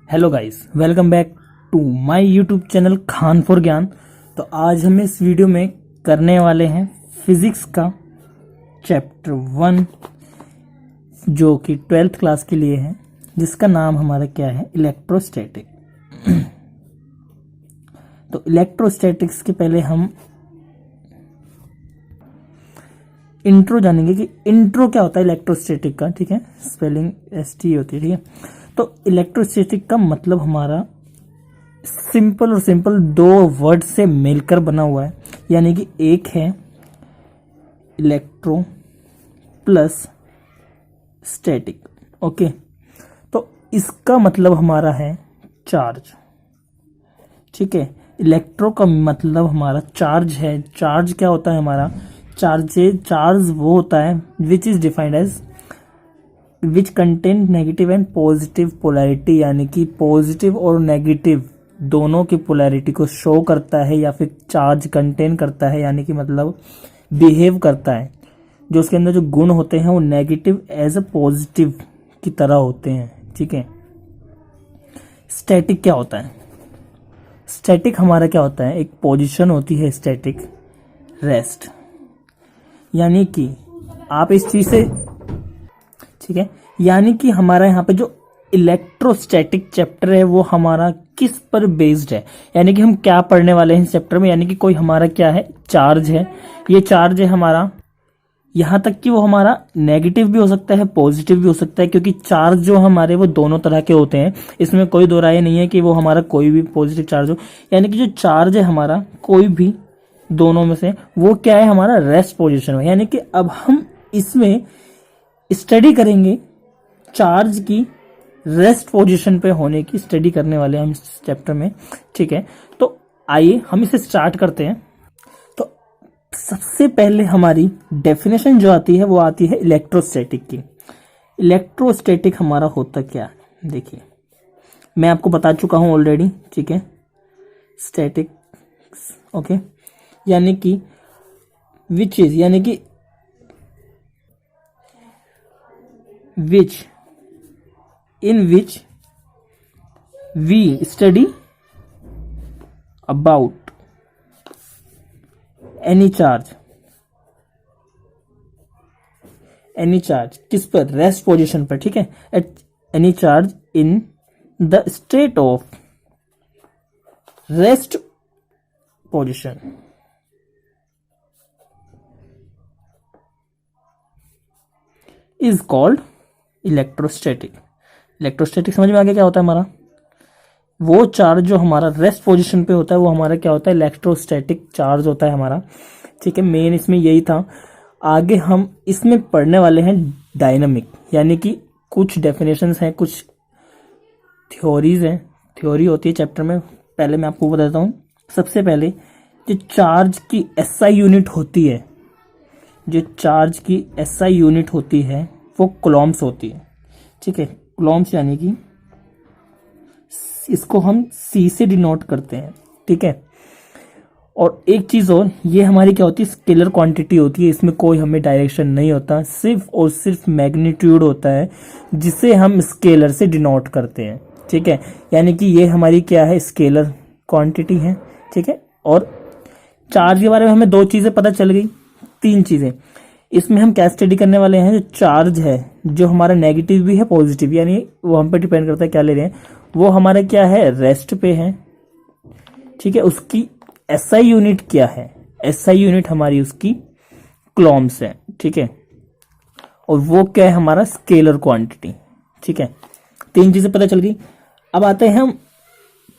Hello guys, welcome back to my YouTube channel Khan for Gyan. तो आज हम इस वीडियो में करने वाले हैं फिजिक्स का चैप्टर 1 जो कि 12th क्लास के लिए है, जिसका नाम हमारा क्या है, इलेक्ट्रोस्टैटिक। तो इलेक्ट्रोस्टैटिक्स के पहले हम इंट्रो जानेंगे कि इंट्रो क्या होता है इलेक्ट्रोस्टैटिक का। ठीक है, स्पेलिंग ST होती है। ठीक है, तो इलेक्ट्रोस्टैटिक का मतलब हमारा सिंपल दो वर्ड से मिलकर बना हुआ है, यानी कि एक है इलेक्ट्रो प्लस स्टैटिक। ओके, तो इसका मतलब हमारा है चार्ज। ठीक है, इलेक्ट्रो का मतलब हमारा चार्ज है। चार्ज क्या होता है हमारा, चार्ज वो होता है which is defined as which contain negative and positive polarity, यानी कि पॉजिटिव और नेगेटिव दोनों की पोलैरिटी को शो करता है, या फिर चार्ज कंटेन करता है, यानी कि मतलब बिहेव करता है। जो उसके अंदर जो गुण होते हैं वो नेगेटिव एज अ पॉजिटिव की तरह होते हैं। ठीक है, स्टैटिक क्या होता है, स्टैटिक हमारा क्या होता है, एक पोजीशन होती है स्टैटिक, रेस्ट। यानी कि आप इस चीज से, ठीक है, यानी कि हमारा यहाँ पे जो इलेक्ट्रोस्टैटिक चैप्टर है वो हमारा किस पर बेस्ड है, यानी कि हम क्या पढ़ने वाले हैं इस चैप्टर में। यानी कि कोई हमारा क्या है, चार्ज है। ये चार्ज है हमारा, यहाँ तक कि वो हमारा नेगेटिव भी हो सकता है, पॉजिटिव भी हो सकता है, क्योंकि चार्ज जो हमारे वो दोनों तरह के होते हैं। इसमें कोई दो राय नहीं है कि वो हमारा कोई भी पॉजिटिव चार्ज हो। यानी कि जो चार्ज है हमारा कोई भी दोनों में से, वो क्या है, हमारा रेस्ट पोजिशन में। यानी कि अब हम इसमें स्टडी करेंगे चार्ज की रेस्ट पोजीशन पे होने की स्टडी करने वाले हैं हम इस चैप्टर में। ठीक है, तो आइए हम इसे स्टार्ट करते हैं। तो सबसे पहले हमारी डेफिनेशन जो आती है वो आती है इलेक्ट्रोस्टैटिक की। इलेक्ट्रोस्टैटिक हमारा होता क्या है, देखिए मैं आपको बता चुका हूं ऑलरेडी। ठीक है, स्टैटिक, ओके, यानी कि विच इज, यानी कि which in which we study about any charge किस पर, रेस्ट पोजीशन पर। ठीक है, at any charge in the state of rest position is called electrostatic. Electrostatic समझ में आ गया क्या होता है हमारा, वो चार्ज जो हमारा रेस्ट पोजीशन पे होता है वो हमारा क्या होता है, इलेक्ट्रोस्टैटिक चार्ज होता है हमारा। ठीक है, मेन इसमें यही था। आगे हम इसमें पढ़ने वाले हैं डायनामिक, यानी कि कुछ डेफिनेशंस हैं, कुछ थ्योरीज हैं, थ्योरी होती है चैप्टर में। पहले मैं आपको बताता हूँ। सबसे पहले जो चार्ज की SI यूनिट होती है, जो चार्ज की SI यूनिट होती है वो कूलम्ब्स होती है। ठीक है, कूलम्ब्स यानी कि इसको हम C से डिनोट करते हैं। ठीक है, और एक चीज और, ये हमारी क्या होती है, स्केलर क्वांटिटी होती है। इसमें कोई हमें डायरेक्शन नहीं होता, सिर्फ और सिर्फ मैग्नीट्यूड होता है, जिसे हम स्केलर से डिनोट करते हैं। ठीक है, यानी कि ये हमारी क्या है, स्केलर क्वांटिटी है। ठीक है, और चार्ज के बारे में हमें दो चीजें पता चल गई, तीन चीजें। इसमें हम क्या स्टडी करने वाले हैं, जो चार्ज है जो हमारा नेगेटिव भी है पॉजिटिव, यानी वो हम पे डिपेंड करता है क्या ले रहे हैं, वो हमारा क्या है, रेस्ट पे है। ठीक है, उसकी SI यूनिट क्या है, SI यूनिट हमारी उसकी कूलम्ब्स है। ठीक है, और वो क्या है, हमारा स्केलर क्वांटिटी। ठीक है, तीन चीजें पता चल गई। अब आते हैं हम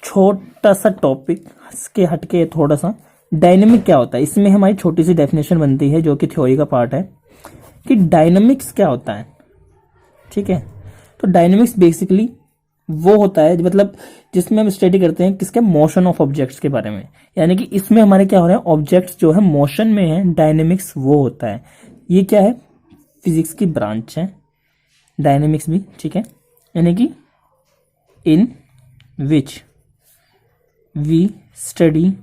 छोटा सा टॉपिक के हटके, थोड़ा सा डायनेमिक क्या होता है। इसमें हमारी छोटी सी डेफिनेशन बनती है जो कि थ्योरी का पार्ट है, कि डायनेमिक्स क्या होता है। ठीक है, तो डायनेमिक्स बेसिकली वो होता है मतलब जिसमें हम स्टडी करते हैं किसके, मोशन ऑफ ऑब्जेक्ट्स के बारे में। यानी कि इसमें हमारे क्या हो रहा है, ऑब्जेक्ट्स जो है मोशन में है, डायनेमिक्स वो होता है। ये क्या है, फिजिक्स की ब्रांच है डायनेमिक्स भी। ठीक है, यानी कि इन विच वी स्टडी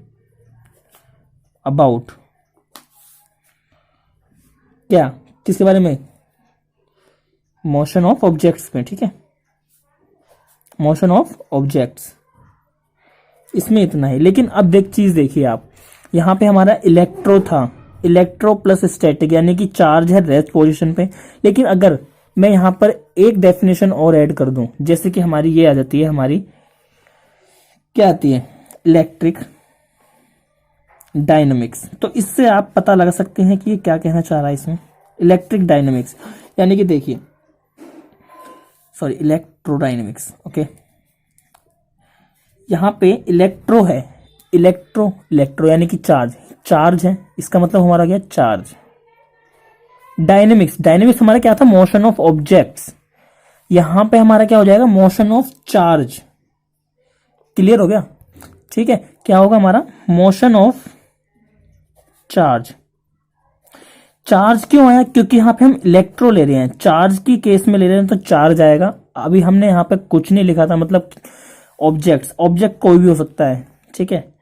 अबाउट, क्या, किसके बारे में, मोशन ऑफ ऑब्जेक्ट्स में। ठीक है, मोशन ऑफ ऑब्जेक्ट्स, इसमें इतना है। लेकिन अब चीज देखिए आप, यहाँ पे हमारा इलेक्ट्रो था, इलेक्ट्रो प्लस स्टैटिक, यानी कि चार्ज है रेस्ट पोजीशन पे। लेकिन अगर मैं यहाँ पर एक डेफिनेशन और ऐड कर दूं, जैसे कि हमारी ये आ जाती है, हमारी क्या आती है, इलेक्ट्रिक डायनामिक्स, तो इससे आप पता लगा सकते हैं कि ये क्या कहना चाह रहा है इसमें। इलेक्ट्रिक डायनामिक्स यानी कि देखिए, सॉरी, इलेक्ट्रोडायनेमिक्स, ओके। यहां पे इलेक्ट्रो है, इलेक्ट्रो इलेक्ट्रो यानी कि चार्ज, चार्ज है, इसका मतलब हमारा क्या, चार्ज। डायनेमिक्स, डायनेमिक्स हमारा क्या था, मोशन ऑफ ऑब्जेक्ट्स। यहां पे हमारा क्या हो जाएगा, मोशन ऑफ चार्ज। क्लियर हो गया, ठीक है। क्या होगा हमारा, मोशन ऑफ चार्ज। चार्ज क्यों आया, क्योंकि यहां पे हम इलेक्ट्रो ले रहे हैं, चार्ज की केस में ले रहे हैं तो चार्ज आएगा। अभी हमने यहां पे कुछ नहीं लिखा था, मतलब ऑब्जेक्ट्स, ऑब्जेक्ट कोई भी हो सकता है, ठीक है।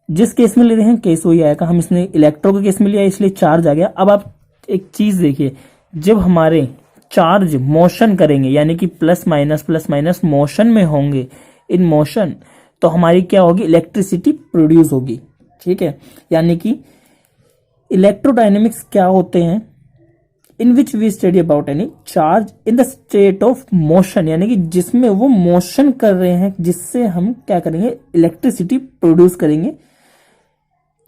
जिस केस में ले रहे हैं केस वही आएगा, हम इसने इलेक्ट्रो के केस में लिया इसलिए चार्ज आ गया। अब आप एक चीज देखिए, जब हमारे चार्ज मोशन करेंगे यानी कि प्लस माइनस मोशन में होंगे, इन मोशन, तो हमारी क्या होगी, इलेक्ट्रिसिटी प्रोड्यूस होगी, ठीक है। यानी कि इलेक्ट्रोडायनेमिक्स क्या होते हैं, in which we study about any charge in the state of motion, यानी कि जिसमें वो मोशन कर रहे हैं, जिससे हम क्या करेंगे, इलेक्ट्रिसिटी प्रोड्यूस करेंगे,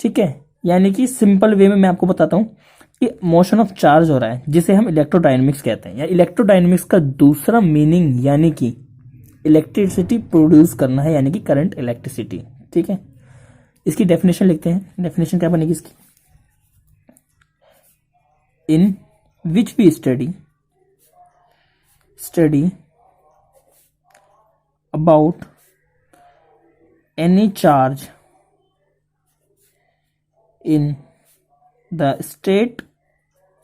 ठीक है। यानी कि सिंपल वे में मैं आपको बताता हूं कि मोशन ऑफ चार्ज हो रहा है, जिसे हम इलेक्ट्रोडायनेमिक्स कहते हैं। या इलेक्ट्रोडायनेमिक्स का दूसरा मीनिंग यानी कि इलेक्ट्रिसिटी प्रोड्यूस करना है, यानी कि करंट इलेक्ट्रिसिटी, ठीक है। इसकी डेफिनेशन लिखते हैं, डेफिनेशन क्या बनेगी इसकी, in which we study about any charge in the state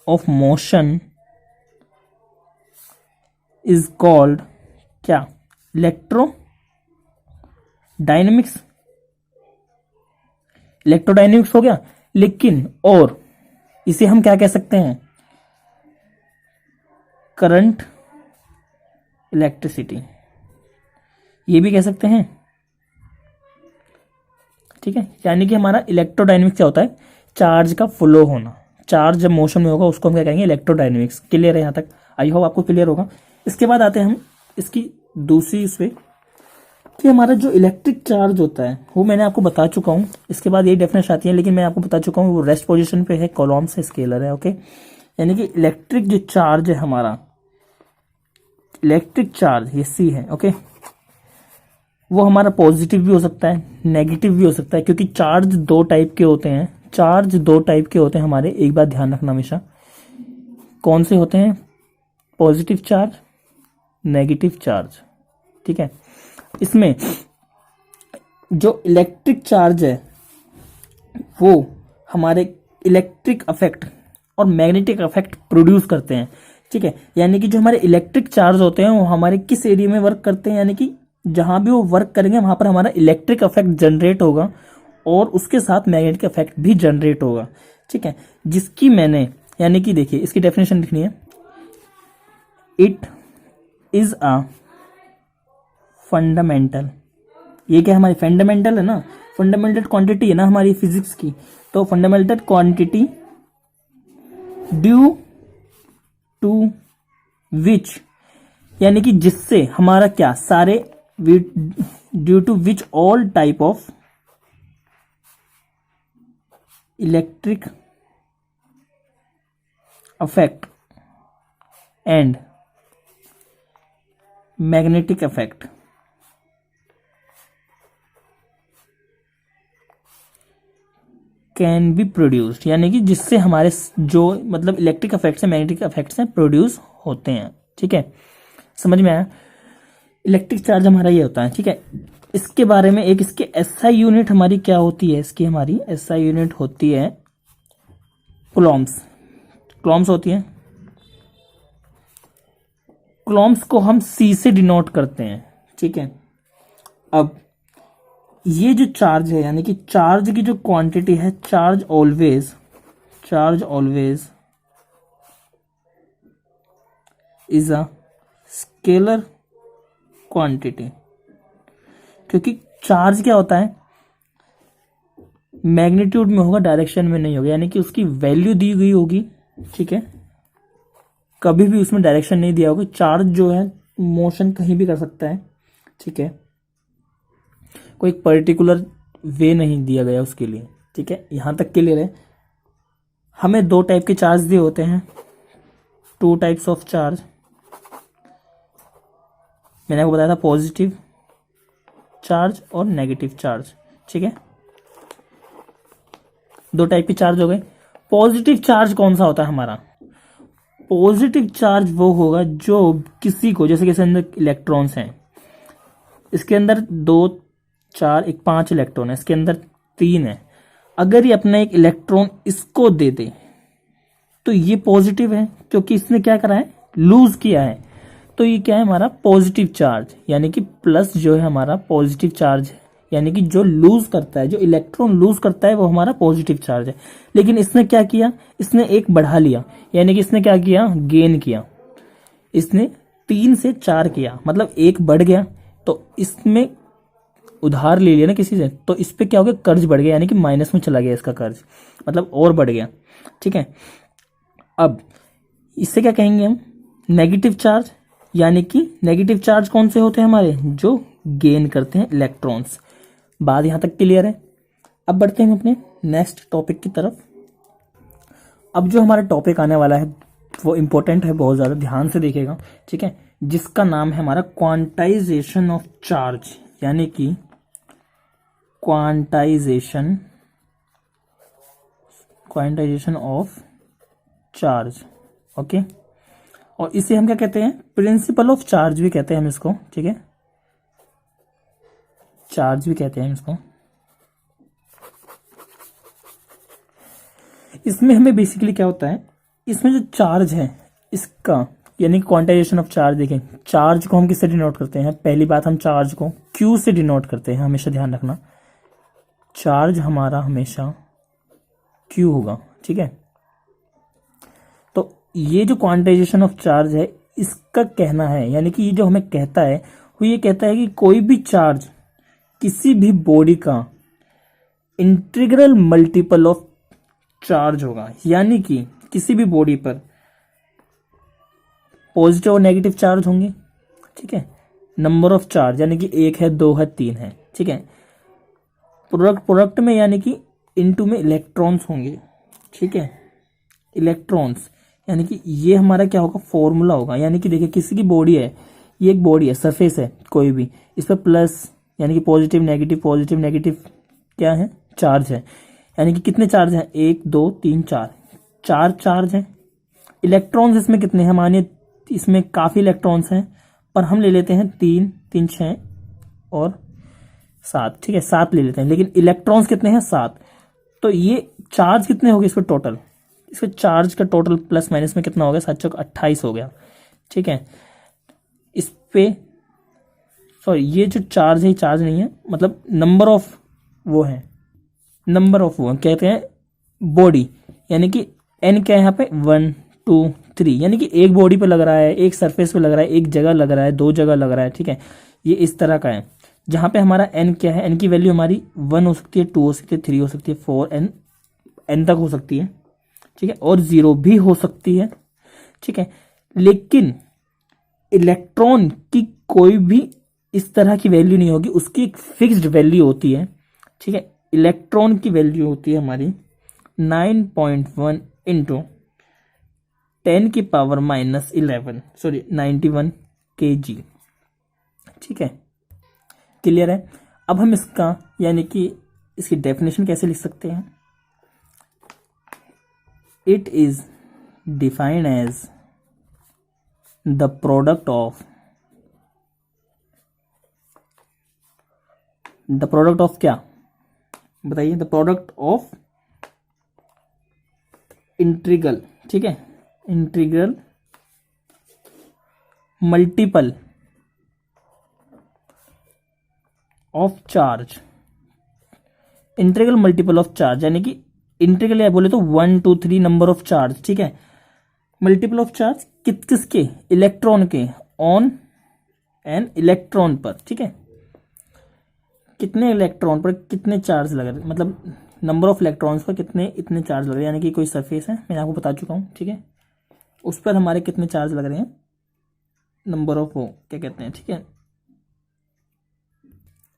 of motion is called क्या, इलेक्ट्रो डायनेमिक्स। इलेक्ट्रोडायनेमिक्स हो गया, लेकिन और इसे हम क्या कह सकते हैं, करंट इलेक्ट्रिसिटी, ये भी कह सकते हैं, ठीक है। यानी कि हमारा इलेक्ट्रोडायनेमिक्स क्या होता है, चार्ज का फ्लो होना, चार्ज जब मोशन में होगा उसको हम क्या कहेंगे, इलेक्ट्रोडायनेमिक्स। क्लियर है यहाँ तक, आई होप आपको क्लियर होगा। इसके बाद आते हैं हम इसकी दूसरी इस पे, कि हमारा जो इलेक्ट्रिक चार्ज होता है वो मैंने आपको बता चुका हूँ। इसके बाद ये डेफिनेशन आती है, लेकिन मैं आपको बता चुका हूँ वो रेस्ट पोजीशन पे है, कॉलम से स्केलर है, ओके। यानी कि इलेक्ट्रिक जो चार्ज है हमारा, इलेक्ट्रिक चार्ज ये सी है, ओके, वो हमारा पॉजिटिव भी हो सकता है, नेगेटिव भी हो सकता है, क्योंकि चार्ज दो टाइप के होते हैं, चार्ज दो टाइप के होते हैं हमारे। एक बात ध्यान रखना हमेशा, कौन से होते हैं, पॉजिटिव चार्ज, नेगेटिव चार्ज, ठीक है। इसमें जो इलेक्ट्रिक चार्ज है वो हमारे इलेक्ट्रिक अफेक्ट और मैग्नेटिक अफेक्ट प्रोड्यूस करते हैं, ठीक है। यानी कि जो हमारे इलेक्ट्रिक चार्ज होते हैं वो हमारे किस एरिया में वर्क करते हैं, यानी कि जहां भी वो वर्क करेंगे वहां पर हमारा इलेक्ट्रिक अफेक्ट जनरेट होगा और उसके साथ मैग्नेटिक अफेक्ट भी जनरेट होगा, ठीक है। जिसकी मैंने, यानी कि देखिए इसकी डेफिनेशन लिखनी है, इट इज अ फंडामेंटल, ये क्या हमारी फंडामेंटल है ना, फंडामेंटल क्वांटिटी है ना हमारी फिजिक्स की, तो fundamental quantity due to which, यानी कि जिससे हमारा क्या, सारे, due to which all type of electric effect and magnetic effect can be produced, यानी कि जिससे हमारे जो मतलब इलेक्ट्रिक अफेक्ट्स हैं, मैग्नेटिक अफेक्ट्स हैं, प्रोड्यूस होते हैं, ठीक है। समझ में आया, इलेक्ट्रिक चार्ज हमारा ये होता है, ठीक है। इसके बारे में एक इसके एसआई यूनिट हमारी क्या होती है, इसकी हमारी एसआई यूनिट होती है कूलॉम्स, कूलॉम्स होती है। कूलॉम्स को हम सी से डिनोट करते हैं, ठीक है। अब ये जो चार्ज है, यानी कि चार्ज की जो क्वांटिटी है, charge always is a scalar quantity, क्योंकि चार्ज क्या होता है, मैग्नीट्यूड में होगा, डायरेक्शन में नहीं होगा, यानी कि उसकी वैल्यू दी गई होगी, ठीक है, कभी भी उसमें डायरेक्शन नहीं दिया होगा। चार्ज जो है मोशन कहीं भी कर सकता है, ठीक है, कोई पर्टिकुलर वे नहीं दिया गया उसके लिए, ठीक है, यहां तक क्लियर है। हमें दो टाइप के चार्ज दिए होते हैं, टू टाइप्स ऑफ चार्ज। मैंने आपको बताया था पॉजिटिव चार्ज और नेगेटिव चार्ज, ठीक है, दो टाइप के चार्ज हो गए। पॉजिटिव चार्ज कौन सा होता है हमारा, पॉजिटिव चार्ज वो होगा जो किसी को, जैसे कि इसके अंदर इलेक्ट्रॉन्स हैं, इसके अंदर 2 4 एक 5 इलेक्ट्रॉन है, इसके अंदर 3 है, अगर ये अपना एक इलेक्ट्रॉन इसको दे दे तो ये पॉजिटिव है, क्योंकि इसने क्या करा है, लूज किया है। तो ये क्या है हमारा पॉजिटिव चार्ज, यानी कि प्लस जो है हमारा पॉजिटिव चार्ज है, यानी कि जो लूज करता है, जो इलेक्ट्रॉन लूज करता है वो हमारा पॉजिटिव चार्ज है। लेकिन इसने क्या किया, इसने एक बढ़ा लिया, यानी कि इसने क्या किया, गेन किया, इसने 3 से 4 किया, मतलब एक बढ़ गया, तो इसमें उधार ले लिया ना किसी से, तो इस पे क्या हो गया, कर्ज बढ़ गया, यानी कि माइनस में चला गया इसका कर्ज, मतलब और बढ़ गया, ठीक है। अब इससे क्या कहेंगे हम, नेगेटिव चार्ज, यानी कि नेगेटिव चार्ज कौन से होते हैं हमारे, जो गेन करते हैं इलेक्ट्रॉन्स। बात यहां तक क्लियर है। अब बढ़ते हैं हम अपने नेक्स्ट टॉपिक की तरफ। अब जो हमारा टॉपिक आने वाला है वो इंपॉर्टेंट है, बहुत ज्यादा ध्यान से देखिएगा, ठीक है, जिसका नाम है हमारा क्वांटाइजेशन ऑफ चार्ज, यानी कि क्वांटाइजेशन ऑफ चार्ज, ओके। और इसे हम क्या कहते हैं, प्रिंसिपल ऑफ चार्ज भी कहते हैं हम इसको, ठीक है, चार्ज भी कहते हैं हम इसको। इसमें हमें बेसिकली क्या होता है, इसमें जो चार्ज है इसका, यानी क्वांटाइजेशन ऑफ चार्ज, देखें चार्ज को हम किससे डिनोट करते हैं, पहली बात हम चार्ज को क्यू से डिनोट करते हैं, हमेशा ध्यान रखना, चार्ज हमारा हमेशा क्यू होगा, ठीक है। तो ये जो क्वांटाइजेशन ऑफ चार्ज है इसका कहना है, यानी कि ये जो हमें कहता है वो ये कहता है कि कोई भी चार्ज किसी भी बॉडी का इंटीग्रल मल्टीपल ऑफ चार्ज होगा, यानी कि किसी भी बॉडी पर पॉजिटिव और नेगेटिव चार्ज होंगे, ठीक है, नंबर ऑफ चार्ज यानी कि 1 है 2 है 3 है, ठीक है, प्रोडक्ट में यानी कि इनटू में इलेक्ट्रॉन्स होंगे, ठीक है, इलेक्ट्रॉन्स, यानी कि ये हमारा क्या होगा, फॉर्मूला होगा। यानी कि देखिए किसी की बॉडी है, ये एक बॉडी है, सरफेस है कोई भी, इस पर प्लस यानी कि पॉजिटिव नेगेटिव क्या है, चार्ज है, यानी कि कितने चार्ज हैं, 1 2 3 4, 4 चार्ज हैं। इलेक्ट्रॉन्स इसमें कितने हैं, मानिए इसमें काफी इलेक्ट्रॉन्स हैं, पर हम ले लेते हैं 3 3 6 और 7, ठीक है, 7 ले लेते हैं, लेकिन इलेक्ट्रॉन्स कितने हैं, 7। तो ये चार्ज कितने हो गए इसके टोटल, इसके चार्ज का टोटल प्लस माइनस में कितना हो गया, 7 चौक 28 हो गया, ठीक है। इस पे सॉरी ये जो चार्ज है चार्ज नहीं है, मतलब नंबर ऑफ वो कहते हैं बॉडी, यानी कि एन क्या है यहाँ पे 1 2 3, यानी कि एक बॉडी पे लग रहा है, एक सरफेस पे लग रहा है, एक जगह लग रहा है, 2 जगह लग रहा है, ठीक है, ये इस तरह का है। जहां पे हमारा एन क्या है, एन की वैल्यू हमारी 1 हो सकती है, 2 हो सकती है, 3 हो सकती है, 4 एन तक हो सकती है, ठीक है, और 0 भी हो सकती है, ठीक है। लेकिन इलेक्ट्रॉन की कोई भी इस तरह की वैल्यू नहीं होगी, उसकी एक फिक्स्ड वैल्यू होती है, ठीक है। इलेक्ट्रॉन की वैल्यू होती है हमारी 9.1 इंटू 10 की पावर माइनस 11 सॉरी 91 kg, ठीक है, क्लियर है। अब हम इसका यानी कि इसकी डेफिनेशन कैसे लिख सकते हैं, it is defined as the product of क्या बताइए, द प्रोडक्ट ऑफ इंटीग्रल, ठीक है, integral multiple of charge, integral multiple of charge, यानी कि इंटीग्रल या बोले तो 1 2 3 नंबर ऑफ चार्ज, ठीक है, मल्टीपल ऑफ चार्ज किसके, इलेक्ट्रॉन के ऑन एन इलेक्ट्रॉन पर, ठीक है, कितने इलेक्ट्रॉन पर कितने चार्ज लग रहे हैं, मतलब नंबर ऑफ इलेक्ट्रॉन्स पर कितने इतने चार्ज लग रहे हैं, यानी कि कोई सरफेस है, मैंने आपको बता चुका हूँ, ठीक है, उस पर हमारे कितने चार्ज लग रहे हैं, नंबर ऑफ वो क्या कहते हैं, ठीक है,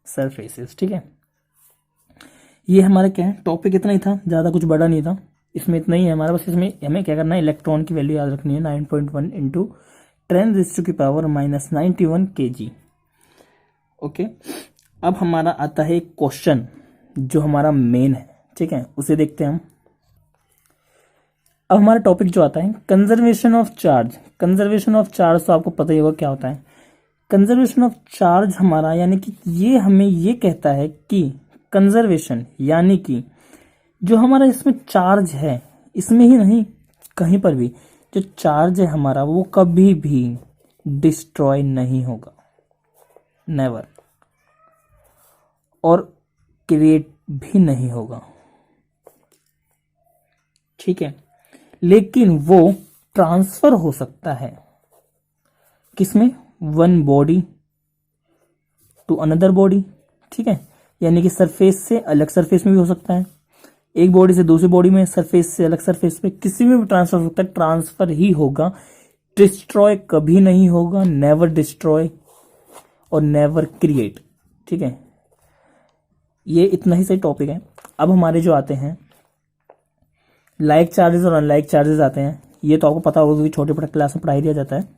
सरफेसेस, ठीक है। ये हमारा क्या है, टॉपिक इतना ही था, ज़्यादा कुछ बड़ा नहीं था, इसमें इतना ही है हमारा, बस इसमें हमें क्या करना है, इलेक्ट्रॉन की वैल्यू याद रखनी है 9.1 इंटू 10⁻91 kg। ओके, अब हमारा आता है एक क्वेश्चन जो हमारा मेन है, ठीक है, उसे देखते हैं हम। अब हमारा टॉपिक जो आता है conservation of charge. Conservation of charge तो आपको पता ही होगा क्या होता है। कंजर्वेशन ऑफ चार्ज हमारा यानी कि ये हमें ये कहता है कि कंजर्वेशन यानी कि जो हमारा इसमें चार्ज है, इसमें ही नहीं कहीं पर भी जो चार्ज है हमारा वो कभी भी डिस्ट्रॉय नहीं होगा, नेवर, और क्रिएट भी नहीं होगा, ठीक है, लेकिन वो ट्रांसफर हो सकता है किसमें, one body to another body, ठीक है, यानी कि सरफेस से अलग सरफेस में भी हो सकता है, एक बॉडी से दूसरी बॉडी में, सरफेस से अलग सरफेस में, किसी में भी ट्रांसफर हो सकता है, ट्रांसफर ही होगा, डिस्ट्रॉय कभी नहीं होगा, नेवर डिस्ट्रॉय और नेवर क्रिएट, ठीक है। ये इतना ही सही टॉपिक है। अब हमारे जो आते हैं लाइक चार्जेस और अनलाइक चार्जेस आते हैं। ये तो आपको पता होगा क्योंकि छोटे बड़े क्लास में पढ़ाई दिया जाता है।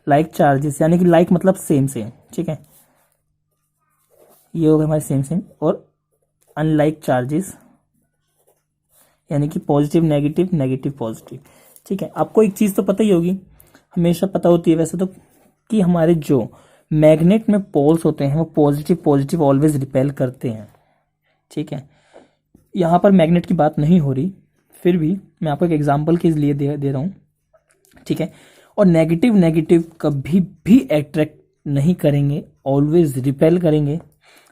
लाइक चार्जेस यानी कि लाइक मतलब सेम सेम, ठीक है, ये हो गए हमारे सेम सेम, और अनलाइक चार्जेस यानी कि पॉजिटिव नेगेटिव नेगेटिव पॉजिटिव, ठीक है। आपको एक चीज तो पता ही होगी, हमेशा पता होती है वैसे तो, कि हमारे जो मैग्नेट में पोल्स होते हैं वो पॉजिटिव पॉजिटिव ऑलवेज रिपेल करते हैं, ठीक है। यहाँ पर मैग्नेट की बात नहीं हो रही, फिर भी मैं आपको एक एग्जांपल के लिए दे रहा हूँ, ठीक है। और नेगेटिव नेगेटिव कभी भी अट्रैक्ट नहीं करेंगे, ऑलवेज रिपेल करेंगे,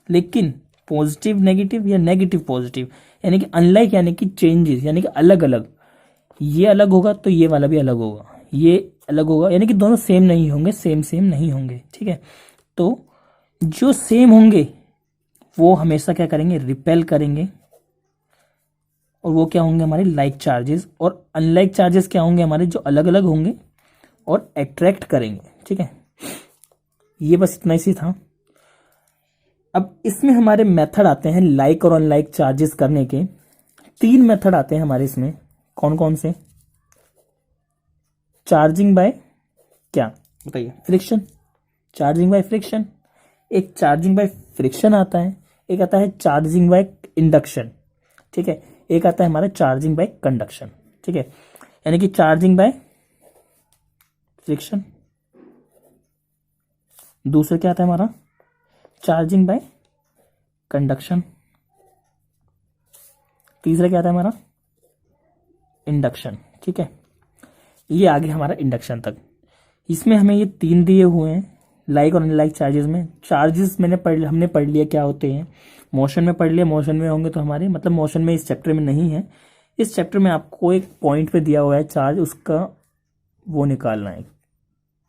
लेकिन पॉजिटिव नेगेटिव या नेगेटिव पॉजिटिव यानी कि अनलाइक यानी कि चेंजेस यानी कि अलग अलग, ये अलग होगा तो ये वाला भी अलग होगा, ये अलग होगा, यानी कि दोनों सेम नहीं होंगे, सेम सेम नहीं होंगे, ठीक है। तो जो सेम होंगे वो हमेशा क्या करेंगे, रिपेल करेंगे, और वो क्या होंगे हमारे लाइक चार्जेस, और अनलाइक चार्जेस क्या होंगे हमारे जो अलग अलग होंगे और अट्रैक्ट करेंगे, ठीक है। ये बस इतना ही था। अब इसमें हमारे मेथड आते हैं लाइक और अनलाइक चार्जेस करने के। 3 मेथड आते हैं हमारे इसमें, कौन कौन से, चार्जिंग बाय क्या बताइए, फ्रिक्शन, चार्जिंग बाय फ्रिक्शन, एक चार्जिंग बाय फ्रिक्शन आता है, एक आता है चार्जिंग बाय इंडक्शन, ठीक है, एक आता है हमारा चार्जिंग बाय कंडक्शन, ठीक है। यानी कि चार्जिंग बाय फ्रिक्शन, दूसरा क्या आता है हमारा चार्जिंग बाय कंडक्शन, तीसरा क्या आता है हमारा इंडक्शन, ठीक है। ये आगे हमारा इंडक्शन तक। इसमें हमें ये 3 दिए हुए हैं लाइक और अनलाइक चार्जेस में। चार्जेस हमने पढ़ लिया क्या होते हैं, मोशन में पढ़ लिया, मोशन में होंगे तो हमारे मतलब मोशन में इस चैप्टर में नहीं है, इस चैप्टर में आपको एक पॉइंट पे दिया हुआ है चार्ज, उसका वो निकालना है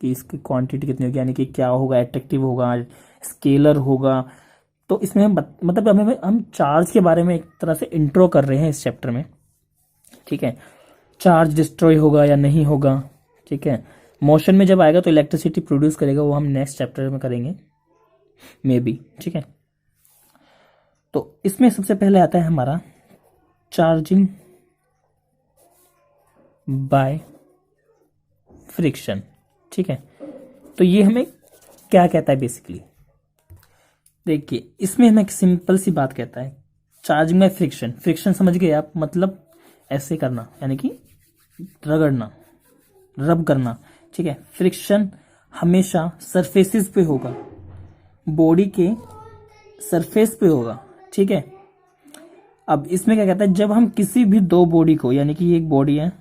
कि इसकी क्वांटिटी कितनी होगी, यानी कि क्या होगा, एट्रैक्टिव होगा, स्केलर होगा। तो इसमें मतलब हम चार्ज के बारे में एक तरह से इंट्रो कर रहे हैं इस चैप्टर में, ठीक है। चार्ज डिस्ट्रॉय होगा या नहीं होगा, ठीक है। मोशन में जब आएगा तो इलेक्ट्रिसिटी प्रोड्यूस करेगा, वो हम नेक्स्ट चैप्टर में करेंगे मे बी, ठीक है। तो इसमें सबसे पहले आता है हमारा चार्जिंग बाय फ्रिक्शन, ठीक है। तो ये हमें क्या कहता है बेसिकली, देखिए इसमें हमें एक सिंपल सी बात कहता है, चार्जिंग बाय फ्रिक्शन, फ्रिक्शन समझ गए आप, मतलब ऐसे करना यानी कि रगड़ना, रब करना, ठीक है। फ्रिक्शन हमेशा सरफेसेस पे होगा, बॉडी के सरफेस पे होगा, ठीक है। अब इसमें क्या कहता है, जब हम किसी भी 2 बॉडी को, यानी कि ये एक बॉडी है,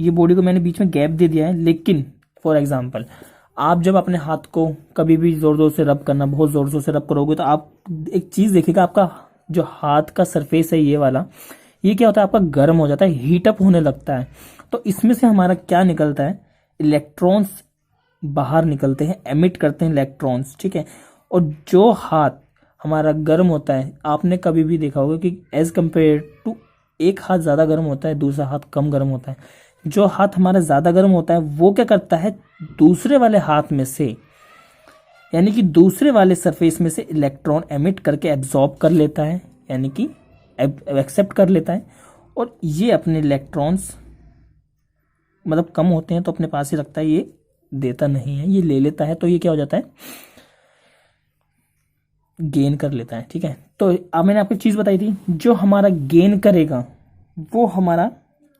ये बॉडी को मैंने बीच में गैप दे दिया है, लेकिन फॉर एग्जांपल आप जब अपने हाथ को कभी भी जोर जोर से रब करना, बहुत जोर जोर से रब करोगे तो आप एक चीज देखिएगा, आपका जो हाथ का सरफेस है ये वाला, ये क्या होता है आपका गर्म हो जाता है, हीटअप होने लगता है। तो इसमें से हमारा क्या निकलता है, इलेक्ट्रॉन्स बाहर निकलते हैं, एमिट करते हैं इलेक्ट्रॉन्स, ठीक है। और जो हाथ हमारा गर्म होता है, आपने कभी भी देखा होगा कि एज कंपेयर टू एक हाथ ज़्यादा गर्म होता है, दूसरा हाथ कम गर्म होता है। जो हाथ हमारा ज़्यादा गर्म होता है वो क्या करता है, दूसरे वाले हाथ में से, यानी कि दूसरे वाले सरफेस में से इलेक्ट्रॉन एमिट करके एब्जॉर्ब कर लेता है, यानी कि एक्सेप्ट कर लेता है। और ये अपने इलेक्ट्रॉन्स मतलब कम होते हैं तो अपने पास ही रखता है, ये देता नहीं है, ये ले लेता है। तो ये क्या हो जाता है, गेन कर लेता है, ठीक है। तो अब मैंने आपको चीज़ बताई थी, जो हमारा गेन करेगा वो हमारा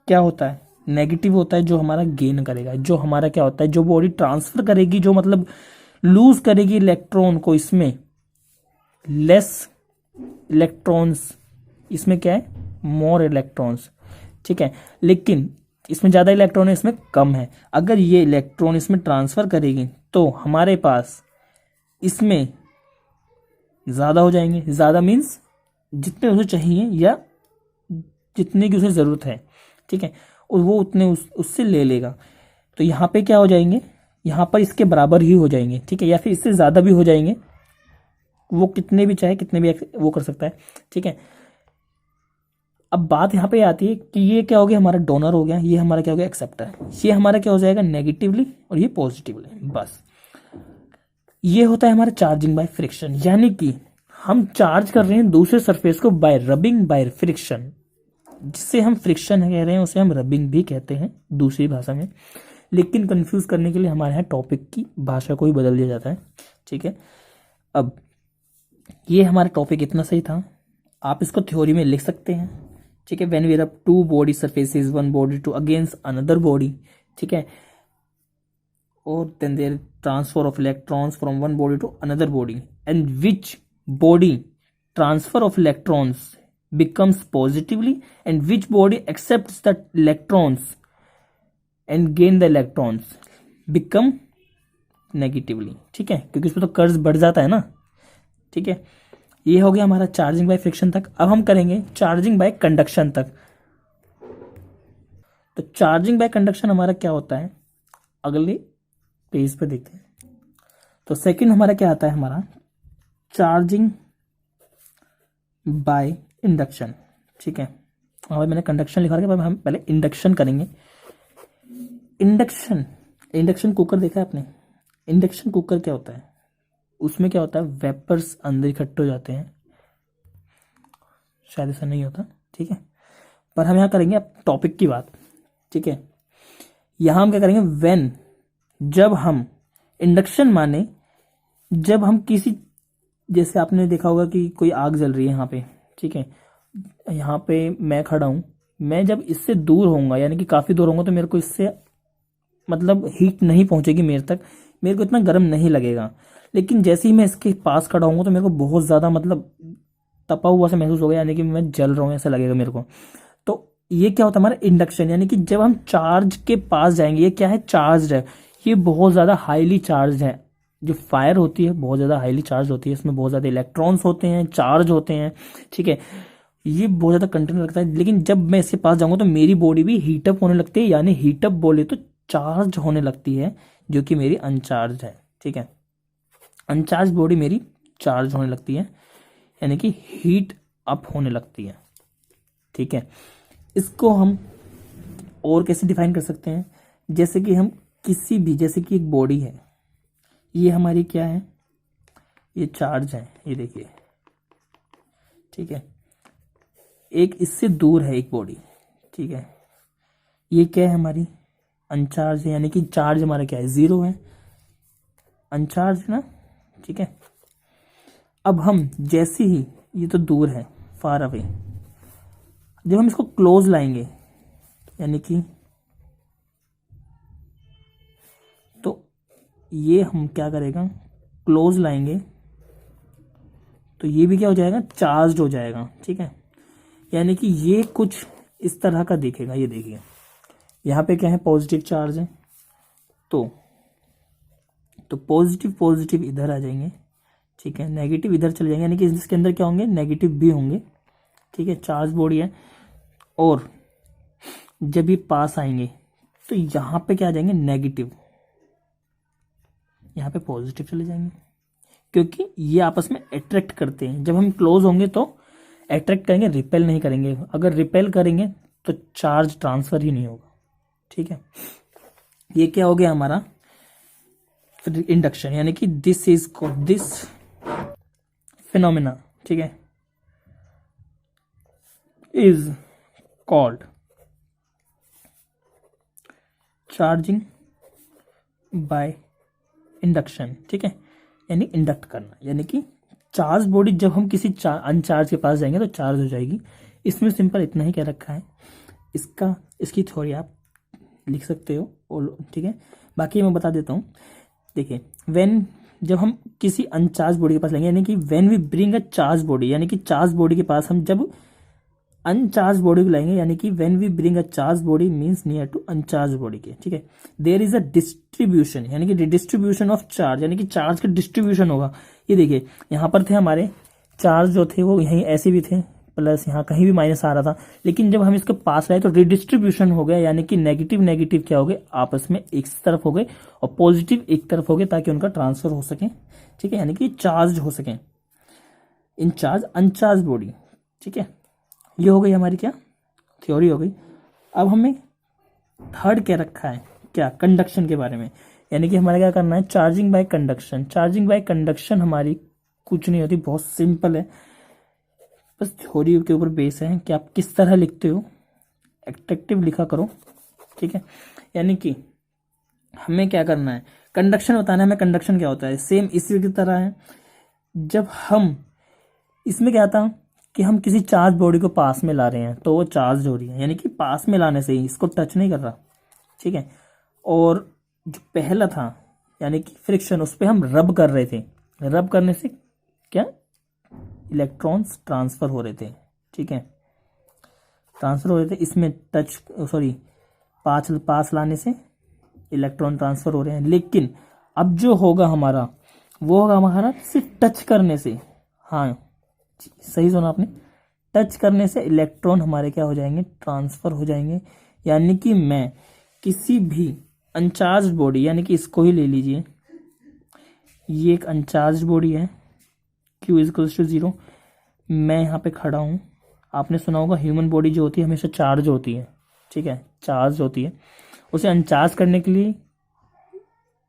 क्या होता है, नेगेटिव होता है। जो हमारा गेन करेगा, जो हमारा क्या होता है, जो बॉडी ट्रांसफर करेगी, जो मतलब लूज करेगी इलेक्ट्रॉन को, इसमें लेस इलेक्ट्रॉन्स, इसमें क्या है, मोर इलेक्ट्रॉन्स, ठीक है। लेकिन इसमें ज़्यादा इलेक्ट्रॉन है, इसमें कम है। अगर ये इलेक्ट्रॉन इसमें ट्रांसफ़र करेगी तो हमारे पास इसमें ज़्यादा हो जाएंगे। ज़्यादा मीन्स जितने उसे चाहिए या जितने की उसे ज़रूरत है, ठीक है, और वो उतने उससे ले लेगा। तो यहाँ पे क्या हो जाएंगे, यहाँ पर इसके बराबर ही हो जाएंगे, ठीक है, या फिर इससे ज़्यादा भी हो जाएंगे। वो कितने भी चाहे कितने भी वो कर सकता है, ठीक है। अब बात यहाँ पे आती है कि ये क्या हो गया, हमारा डोनर हो गया, ये हमारा क्या हो गया, एक्सेप्टर। ये हमारा क्या हो जाएगा, नेगेटिवली, और ये पॉजिटिवली, बस। ये होता है हमारा चार्जिंग बाय फ्रिक्शन, यानी कि हम चार्ज कर रहे हैं दूसरे सरफेस को बाय रबिंग बाय फ्रिक्शन। जिससे हम फ्रिक्शन कह रहे हैं उसे हम रबिंग भी कहते हैं दूसरी भाषा में, लेकिन कंफ्यूज करने के लिए हमारे यहाँ टॉपिक की भाषा को ही बदल दिया जाता है, ठीक है। अब ये हमारा टॉपिक इतना सही था, आप इसको थ्योरी में लिख सकते हैं, ठीक है। When we rub two body surfaces, one body to against another body, ठीक है, और then there transfer of electrons from one body to another body, and which body transfer of electrons becomes positively and which body accepts the electrons and gain the electrons become negatively, ठीक है, क्योंकि इसमें तो कर्ज बढ़ जाता है ना, ठीक है। ये हो गया हमारा चार्जिंग बाय फ्रिक्शन तक। अब हम करेंगे चार्जिंग बाय कंडक्शन तक। तो चार्जिंग बाय कंडक्शन हमारा क्या होता है, अगले पेज पे देखते हैं। तो सेकंड हमारा क्या आता है, हमारा चार्जिंग बाय इंडक्शन, ठीक है। और मैंने कंडक्शन लिखा है, हम पहले इंडक्शन करेंगे। इंडक्शन कुकर देखा है आपने। इंडक्शन कुकर क्या होता है, उसमें क्या होता है, वेपर्स अंदर इकट्ठे हो जाते हैं, शायद ऐसा नहीं होता, ठीक है। पर हम यहाँ करेंगे अब टॉपिक की बात, ठीक है। यहाँ हम क्या करेंगे, व्हेन, जब हम इंडक्शन माने, जब हम किसी, जैसे आपने देखा होगा कि कोई आग जल रही है यहाँ पे, ठीक है, यहाँ पे मैं खड़ा हूँ, मैं जब इससे दूर होऊंगा, यानी कि काफ़ी दूर होऊंगा, तो मेरे को इससे मतलब हीट नहीं पहुँचेगी मेरे तक, मेरे को इतना गर्म नहीं लगेगा। लेकिन जैसे ही मैं इसके पास खड़ा होऊंगा तो मेरे को बहुत ज़्यादा मतलब तपा हुआ सा महसूस होगा, यानी कि मैं जल रहा हूँ ऐसा लगेगा मेरे को। तो ये क्या होता है, हमारा इंडक्शन, यानी कि जब हम चार्ज के पास जाएंगे, ये क्या है, चार्ज है, ये बहुत ज़्यादा हाईली चार्ज है। जो फायर होती है बहुत ज़्यादा हाईली चार्ज होती है, इसमें बहुत ज़्यादा इलेक्ट्रॉन्स होते हैं, चार्ज होते हैं, ठीक है, ये बहुत ज़्यादा कंटेंट रखता है। लेकिन जब मैं इसके पास जाऊंगा तो मेरी बॉडी भी हीटअप होने लगती है, यानी हीटअप बोले तो चार्ज होने लगती है, जो कि मेरी अनचार्ज है, ठीक है। अनचार्ज बॉडी मेरी चार्ज होने लगती है, यानी कि हीट अप होने लगती है, ठीक है। इसको हम और कैसे डिफाइन कर सकते हैं, जैसे कि हम किसी भी, जैसे कि एक बॉडी है, ये हमारी क्या है, ये चार्ज है, ये देखिए, ठीक है। एक इससे दूर है एक बॉडी, ठीक है, ये क्या है, हमारी अनचार्ज है, यानी कि चार्ज हमारा क्या है, जीरो है, अनचार्ज है ना, ठीक है। अब हम जैसे ही, ये तो दूर है, फार अवे, जब हम इसको क्लोज लाएंगे, यानी कि तो ये हम क्या करेगा, क्लोज लाएंगे, तो ये भी क्या हो जाएगा, चार्ज हो जाएगा, ठीक है। यानी कि ये कुछ इस तरह का दिखेगा, ये देखिए, यहाँ पे क्या है, पॉजिटिव चार्ज है, तो पॉजिटिव इधर आ जाएंगे, ठीक है, नेगेटिव इधर चले जाएंगे, यानी कि इसके अंदर क्या होंगे, नेगेटिव भी होंगे, ठीक है, चार्ज बॉडी है। और जब ये पास आएंगे तो यहाँ पे क्या आ जाएंगे, नेगेटिव, यहाँ पे पॉजिटिव चले जाएंगे, क्योंकि ये आपस में अट्रैक्ट करते हैं। जब हम क्लोज होंगे तो अट्रैक्ट करेंगे, रिपेल नहीं करेंगे। अगर रिपेल करेंगे तो चार्ज ट्रांसफर ही नहीं होगा, ठीक है। ये क्या हो गया हमारा इंडक्शन, यानी कि दिस फिनोमेना, ठीक है, is called charging by induction, ठीक है। यानी इंडक्ट करना, यानी कि चार्ज बॉडी जब हम किसी अनचार्ज के पास जाएंगे तो चार्ज हो जाएगी। इसमें सिंपल इतना ही कह रखा है। इसकी थ्योरी आप लिख सकते हो, और ठीक है, बाकी मैं बता देता हूँ। देखिए, जब हम किसी अनचार्ज बॉडी के पास लेंगे, यानी कि when we bring a charge body, यानी कि चार्ज बॉडी के पास हम जब अनचार्ज बॉडी को लाएंगे, यानी कि when we bring a charge body means near to uncharge body के, ठीक है, देयर इज अ डिस्ट्रीब्यूशन, यानी कि डिस्ट्रीब्यूशन ऑफ चार्ज, यानी कि चार्ज का डिस्ट्रीब्यूशन होगा। ये देखिए, यहाँ पर थे हमारे चार्ज जो थे वो यहीं ऐसे भी थे, प्लस यहाँ कहीं भी माइनस आ रहा था, लेकिन जब हम इसके पास लाए तो रिडिस्ट्रीब्यूशन हो गया, यानी कि नेगेटिव नेगेटिव क्या हो गए, आपस में एक तरफ हो गए, और पॉजिटिव एक तरफ हो गए, ताकि उनका ट्रांसफर हो सके, ठीक है, यानी कि चार्ज हो सके इन चार्ज अनचार्ज बॉडी, ठीक है। ये हो गई हमारी क्या थ्योरी हो गई। अब हमें थर्ड क्या रखा है, क्या कंडक्शन के बारे में, यानी कि हमारे क्या करना है, charging by conduction. Charging by conduction हमारी कुछ नहीं होती, बहुत सिंपल है, बस थ्योरी के ऊपर बेस है कि आप किस तरह लिखते हो, एट्रैक्टिव लिखा करो, ठीक है। यानी कि हमें क्या करना है, कंडक्शन बताना है हमें। कंडक्शन क्या होता है, सेम इसी की तरह है। जब हम इसमें क्या था कि हम किसी चार्ज बॉडी को पास में ला रहे हैं तो वो चार्ज हो रही है, यानी कि पास में लाने से ही, इसको टच नहीं कर रहा, ठीक है। और जो पहला था यानी कि फ्रिक्शन, उस पर हम रब कर रहे थे, रब करने से क्या इलेक्ट्रॉन्स ट्रांसफर हो रहे थे, ठीक है, ट्रांसफर हो रहे थे। इसमें पास लाने से इलेक्ट्रॉन ट्रांसफर हो रहे हैं। लेकिन अब जो होगा हमारा, वो होगा हमारा सिर्फ टच करने से। हाँ, सही सुना आपने, टच करने से इलेक्ट्रॉन हमारे क्या हो जाएंगे, ट्रांसफर हो जाएंगे। यानी कि मैं किसी भी अनचार्ज बॉडी, यानी कि इसको ही ले लीजिए, ये एक अनचार्ज बॉडी है, Q = 0, मैं यहाँ पे खड़ा हूँ। आपने सुना होगा ह्यूमन बॉडी जो होती है हमेशा चार्ज होती है, ठीक है, चार्ज होती है। उसे अनचार्ज करने के लिए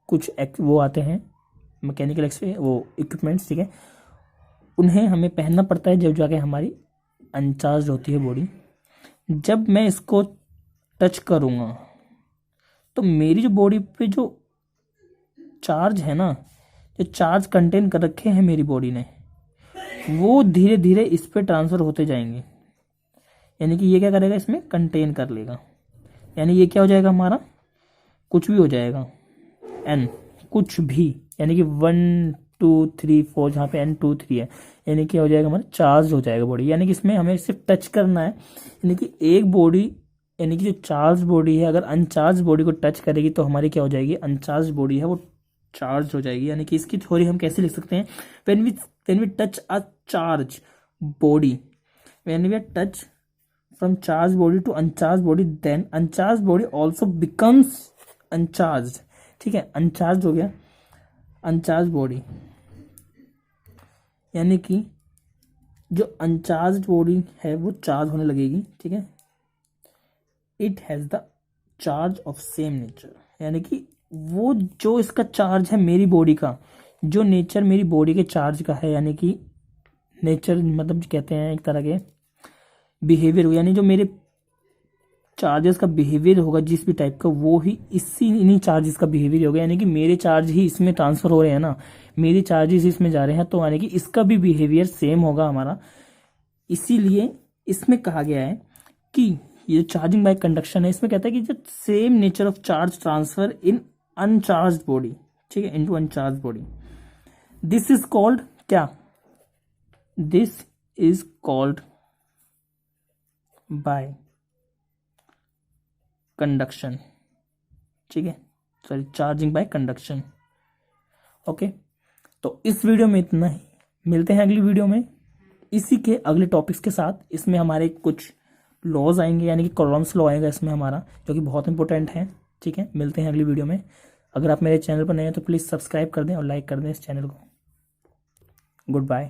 कुछ वो आते हैं मैकेनिकल वो इक्विपमेंट्स, ठीक है, उन्हें हमें पहनना पड़ता है जब जाके हमारी अनचार्ज होती है बॉडी। जब मैं इसको टच करूँगा तो मेरी जो बॉडी पे जो चार्ज है ना, जो चार्ज कंटेन कर रखे हैं मेरी बॉडी ने, वो धीरे धीरे इस पे ट्रांसफ़र होते जाएंगे। यानी कि ये क्या करेगा, इसमें कंटेन कर लेगा। यानी ये क्या हो जाएगा हमारा, कुछ भी हो जाएगा, n कुछ भी, यानी कि 1 2 3 4, जहाँ पे n 2 3 है, यानी कि हो जाएगा हमारा चार्ज हो जाएगा बॉडी। यानी कि इसमें हमें सिर्फ टच करना है, यानी कि एक बॉडी, यानी कि जो चार्ज बॉडी है अगर अनचार्ज बॉडी को टच करेगी तो हमारी क्या हो जाएगी, अनचार्ज बॉडी है वो चार्ज हो जाएगी। यानी कि इसकी थ्योरी हम कैसे लिख सकते हैं, when we touch a charge body, when we touch from charged body to uncharged body, then uncharged body also becomes uncharged, ठीक है, अनचार्ज हो गया अनचार्ज बॉडी, यानी कि जो अनचार्ज बॉडी है वो चार्ज होने लगेगी, ठीक है। It has the charge of same nature, यानी कि वो जो इसका चार्ज है मेरी बॉडी का, जो नेचर मेरी बॉडी के चार्ज का है, यानी कि नेचर मतलब कहते हैं एक तरह के बिहेवियर, यानी जो मेरे चार्जेस का बिहेवियर होगा जिस भी टाइप का, वो ही इन्हीं चार्जेस का बिहेवियर होगा। यानी कि मेरे चार्ज ही इसमें ट्रांसफर हो रहे हैं ना, मेरे चार्जेस इसमें जा रहे हैं, तो यानी कि इसका भी बिहेवियर सेम होगा हमारा। इसीलिए इसमें कहा गया है कि ये चार्जिंग बाय कंडक्शन है, इसमें कहता है कि जो same nature of charge transfer in uncharge body, ठीक है, into uncharge body, this is called क्या, this is called by conduction, ठीक है, sorry, charging by conduction. Okay, तो इस वीडियो में इतना ही, मिलते हैं अगली वीडियो में इसी के अगले टॉपिक्स के साथ। इसमें हमारे कुछ लॉज आएंगे, यानी कि कॉलम्स लॉ आएगा इसमें हमारा, जो कि बहुत इंपॉर्टेंट है, ठीक है। मिलते हैं अगली वीडियो में, अगर आप मेरे चैनल पर नए हैं तो प्लीज़ सब्सक्राइब कर दें और लाइक कर दें इस चैनल को। Good bye.